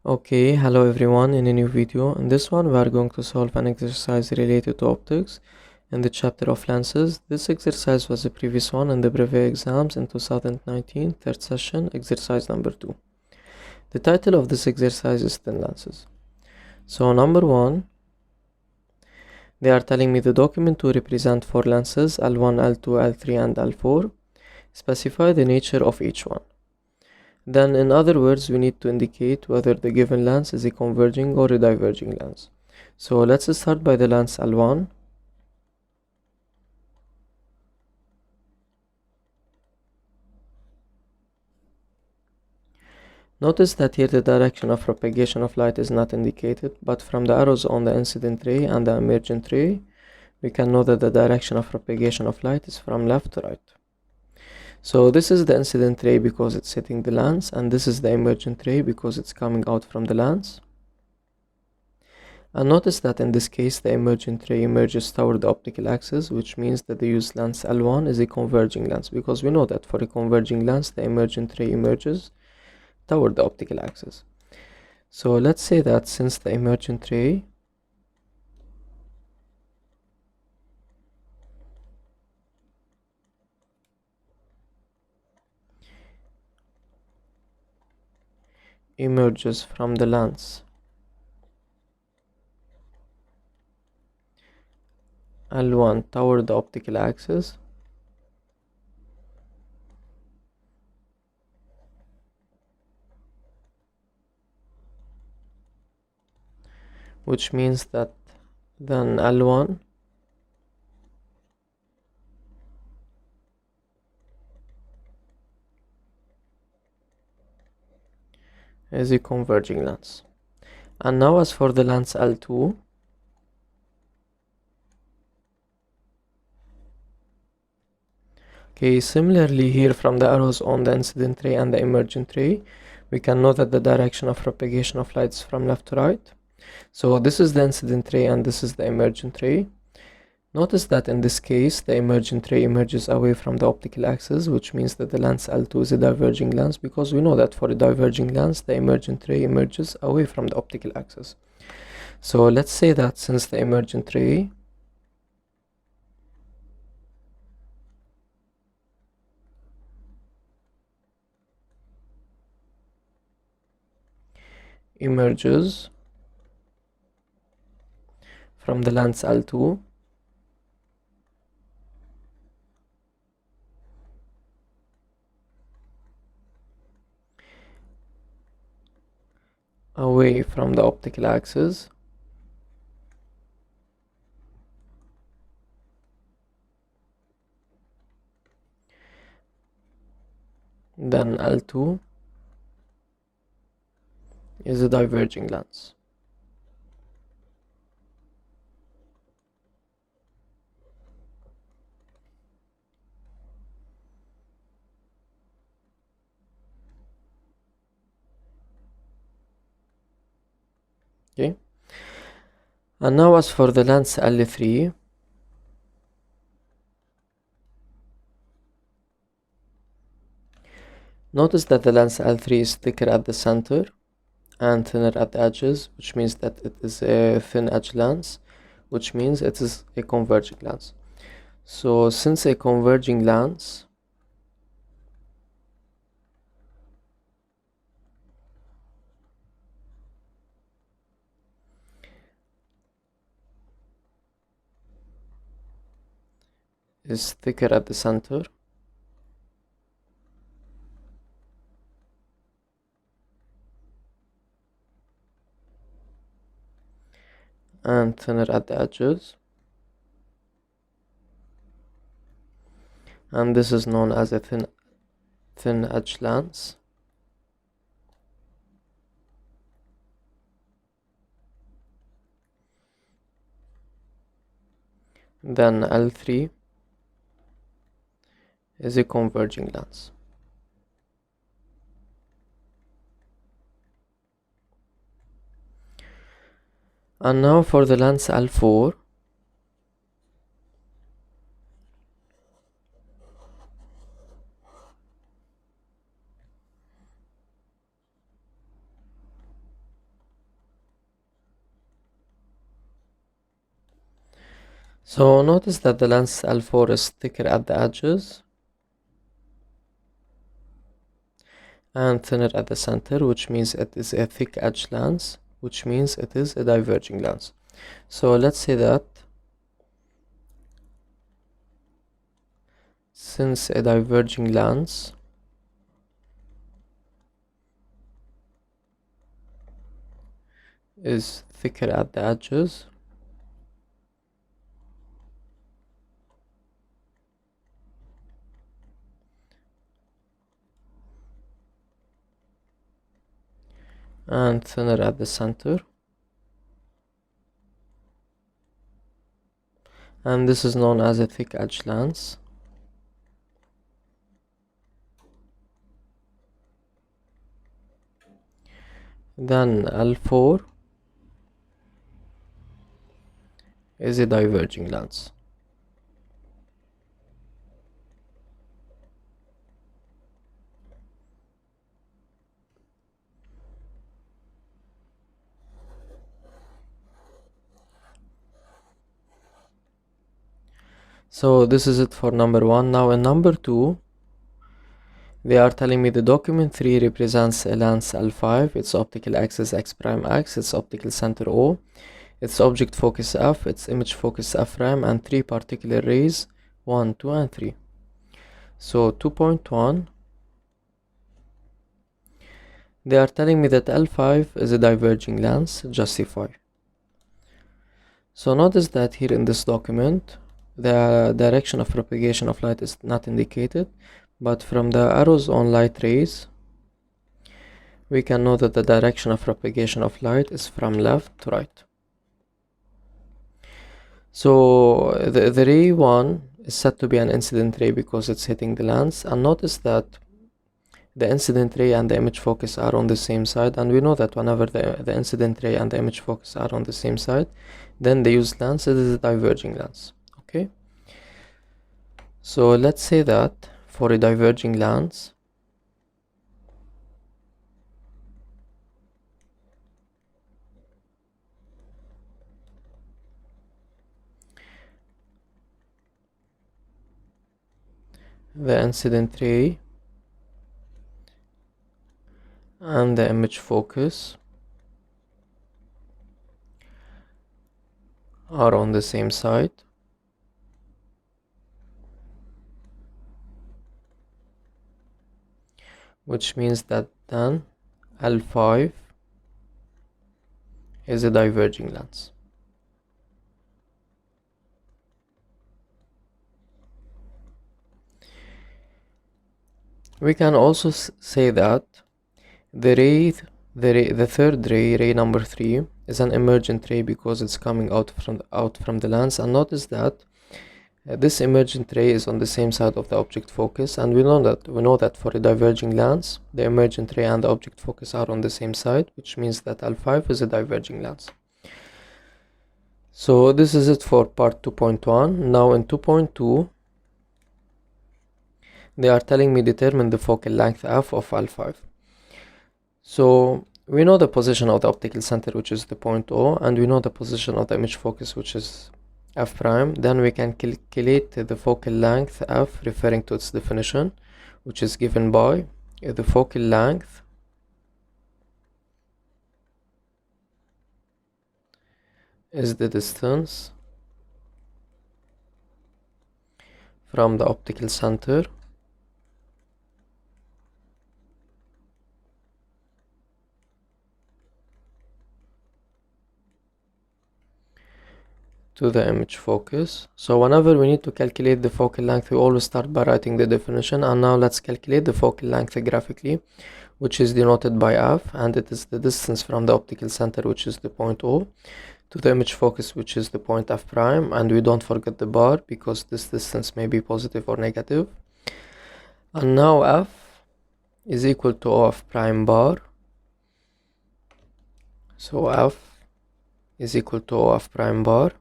Okay, hello everyone. In a new video. In this one we are going to solve an exercise related to optics in the chapter of lenses. This exercise was the previous one in the brevet exams in 2019, third session, exercise number 2. The title of this exercise is thin lenses. So number 1, they are telling me the document to represent 4 lenses L1, L2, L3 and L4. Specify the nature of each one. Then, in other words, we need to indicate whether the given lens is a converging or a diverging lens. So let's start by the lens L1. Notice that here the direction of propagation of light is not indicated, but from the arrows on the incident ray and the emergent ray, we can know that the direction of propagation of light is from left to right. So this is the incident ray because it's hitting the lens, and this is the emergent ray because it's coming out from the lens. And notice that in this case the emergent ray emerges toward the optical axis, which means that the used lens L1 is a converging lens, because we know that for a converging lens the emergent ray emerges toward the optical axis. So let's say that since the emergent ray emerges from the lens L1 toward the optical axis, which means that then L1 is a converging lens. And now as for the lens L2, okay, similarly here from the arrows on the incident ray and the emergent ray, we can know that the direction of propagation of light is from left to right. So this is the incident ray and this is the emergent ray. Notice that in this case the emergent ray emerges away from the optical axis, which means that the lens L2 is a diverging lens, because we know that for a diverging lens the emergent ray emerges away from the optical axis. So let's say that since the emergent ray emerges from the lens L2, away from the optical axis, then L2 is a diverging lens. Okay, and now as for the lens L3, notice that the lens L3 is thicker at the center and thinner at the edges, which means that it is a thin edge lens, which means it is a converging lens. So since a converging lens is thicker at the center and thinner at the edges, and this is known as a thin edge lens, then L3 is a converging lens. And now for the lens L4, So notice that the lens L4 is thicker at the edges and thinner at the center, which means it is a thick edge lens, which means it is a diverging lens. So let's say that since a diverging lens is thicker at the edges, and thinner at the center, and this is known as a thick edge lens, then L4 is a diverging lens. So this is it for number 1. Now in number 2, they are telling me the document 3 represents a lens L5, its optical axis X prime X, its optical center O, its object focus F, its image focus F prime, and 3 particular rays 1, 2, and 3. So 2.1, they are telling me that L5 is a diverging lens. Justify. So notice that here in this document, the direction of propagation of light is not indicated, but from the arrows on light rays, we can know that the direction of propagation of light is from left to right. So the ray 1 is said to be an incident ray because it's hitting the lens, and notice that the incident ray and the image focus are on the same side, and we know that whenever the incident ray and the image focus are on the same side, then the used lens is a diverging lens. Okay, so let's say that for a diverging lens, the incident ray and the image focus are on the same side, which means that then L5 is a diverging lens. We can also say that the third ray, ray number 3, is an emergent ray because it's coming out from the lens, and notice that this emergent ray is on the same side of the object focus, and we know that for a diverging lens, the emergent ray and the object focus are on the same side, which means that L5 is a diverging lens. So this is it for part 2.1. Now in 2.2, they are telling me determine the focal length f of L5. So we know the position of the optical center, which is the point O, and we know the position of the image focus, which is f prime. Then we can calculate the focal length f, referring to its definition, which is given by the focal length is the distance from the optical center to the image focus. So whenever we need to calculate the focal length, we always start by writing the definition. And now let's calculate the focal length graphically, which is denoted by f, and it is the distance from the optical center, which is the point O, to the image focus, which is the point f prime, and we don't forget the bar because this distance may be positive or negative. And now f is equal to O f prime bar. So f is equal to O f prime bar,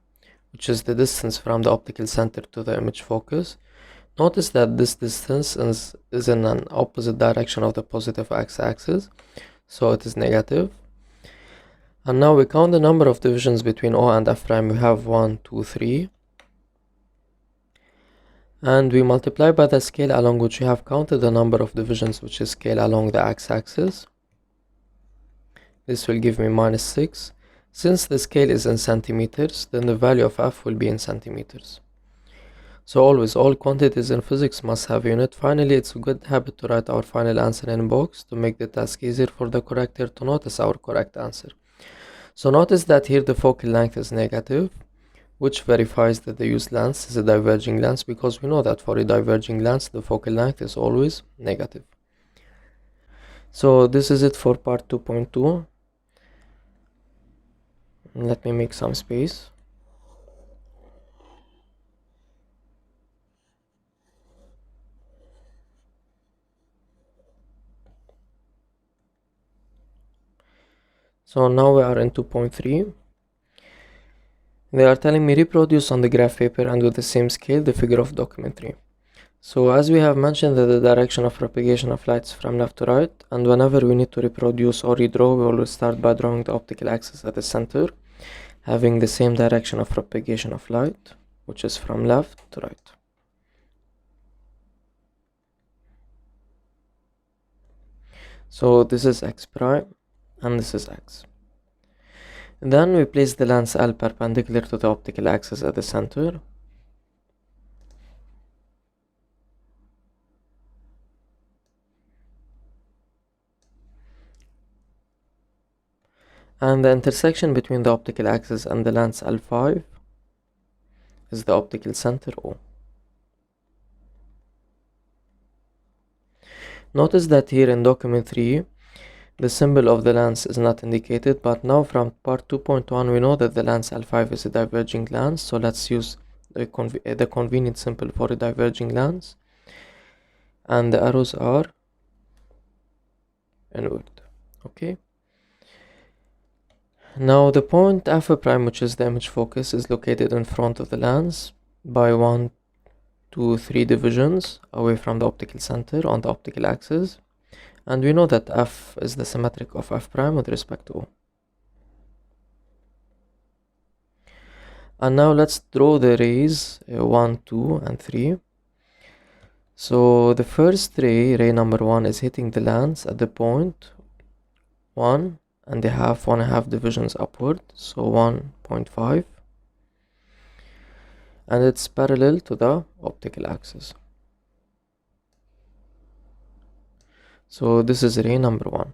which is the distance from the optical center to the image focus. Notice that this distance is in an opposite direction of the positive x-axis, so it is negative. And now we count the number of divisions between O and f prime. We have 1, 2, 3. and we multiply by the scale along which we have counted the number of divisions, which is scale along the x-axis. This will give me -6. Since the scale is in centimeters, then the value of f will be in centimeters. So always, all quantities in physics must have unit. Finally, it's a good habit to write our final answer in box to make the task easier for the corrector to notice our correct answer. So notice that here the focal length is negative, which verifies that the used lens is a diverging lens, because we know that for a diverging lens the focal length is always negative. So this is it for part 2.2. Let me make some space. So now we are in 2.3. They are telling me reproduce on the graph paper and with the same scale the figure of document 3. So as we have mentioned that the direction of propagation of light is from left to right, and whenever we need to reproduce or redraw, we always start by drawing the optical axis at the center, having the same direction of propagation of light, which is from left to right. So this is x prime and this is x. Then we place the lens L perpendicular to the optical axis at the center. And the intersection between the optical axis and the lens L5 is the optical center O. Notice that here in document 3, the symbol of the lens is not indicated, but now from part 2.1 we know that the lens L5 is a diverging lens, so let's use the convenient symbol for a diverging lens, and the arrows are inward. Okay. Now the point f prime, which is the image focus, is located in front of the lens by 1, 2, 3 divisions away from the optical center on the optical axis, and we know that f is the symmetric of f prime with respect to O. And now let's draw the rays 1, 2 and 3. So the first ray number 1, is hitting the lens at the point 1 and a half divisions upward, so 1.5, and it's parallel to the optical axis. So this is ray number 1.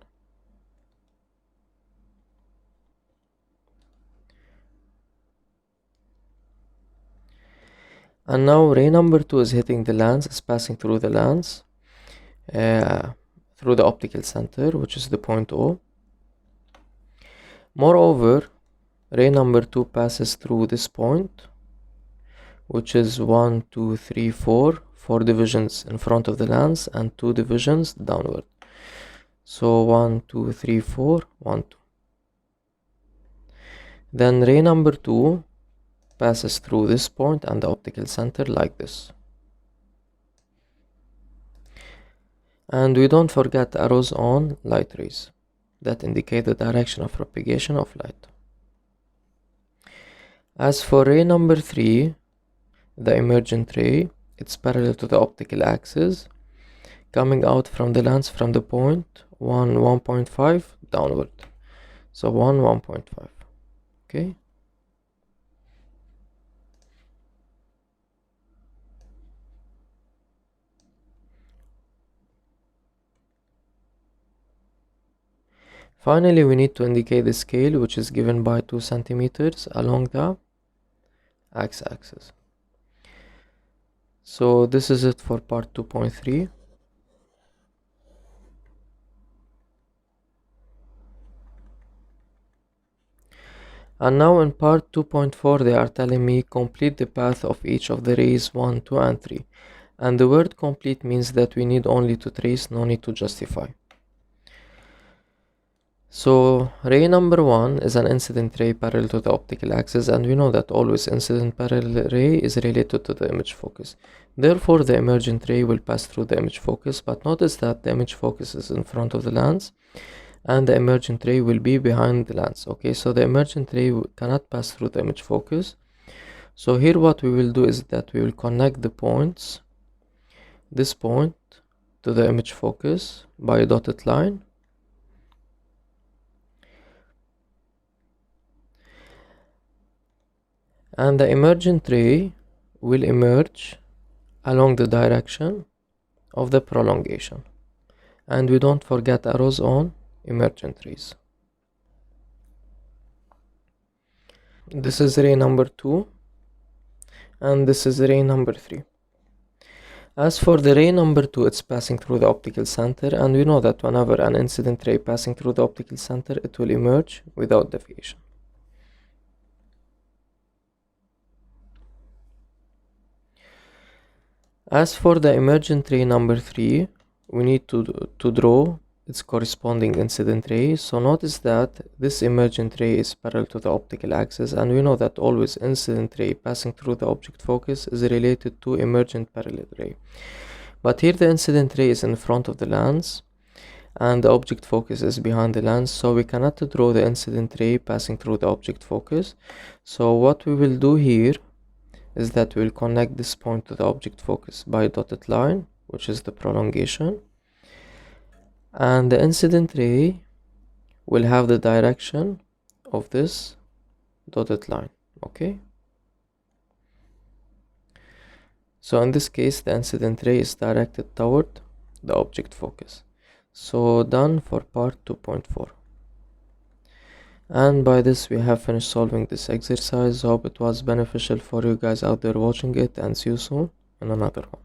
And now ray number 2 is hitting the lens, is passing through the lens through the optical center, which is the point O. Moreover, ray number 2 passes through this point, which is 1, 2, 3, 4 divisions in front of the lens and 2 divisions downward. So 1, 2, 3, 4, 1, 2. Then ray number 2 passes through this point and the optical center like this. And we don't forget arrows on light rays that indicate the direction of propagation of light. As for ray number 3, the emergent ray, it's parallel to the optical axis, coming out from the lens from the point 1, 1.5 downward. So 1, 1.5. Okay. Finally, we need to indicate the scale, which is given by 2 centimeters along the x-axis. So this is it for part 2.3. And now in part 2.4 they are telling me complete the path of each of the rays 1, 2 and 3. And the word complete means that we need only to trace, no need to justify. So ray number 1 is an incident ray parallel to the optical axis, and we know that always incident parallel ray is related to the image focus. Therefore the emergent ray will pass through the image focus, but notice that the image focus is in front of the lens and the emergent ray will be behind the lens. Okay, so the emergent ray cannot pass through the image focus. So here what we will do is that we will connect the points this point to the image focus by a dotted line. And the emergent ray will emerge along the direction of the prolongation. And we don't forget arrows on emergent rays. This is ray number 2 and this is ray number 3. As for the ray number 2, it's passing through the optical center, and we know that whenever an incident ray passing through the optical center, it will emerge without deviation. As for the emergent ray number 3, we need to draw its corresponding incident ray. So notice that this emergent ray is parallel to the optical axis, and we know that always incident ray passing through the object focus is related to emergent parallel ray. But here the incident ray is in front of the lens and the object focus is behind the lens, so we cannot draw the incident ray passing through the object focus. So what we will do here is that we'll connect this point to the object focus by a dotted line, which is the prolongation, and the incident ray will have the direction of this dotted line. Okay, so in this case the incident ray is directed toward the object focus. So done for part 2.4. And by this we have finished solving this exercise. Hope it was beneficial for you guys out there watching it, and see you soon in another one.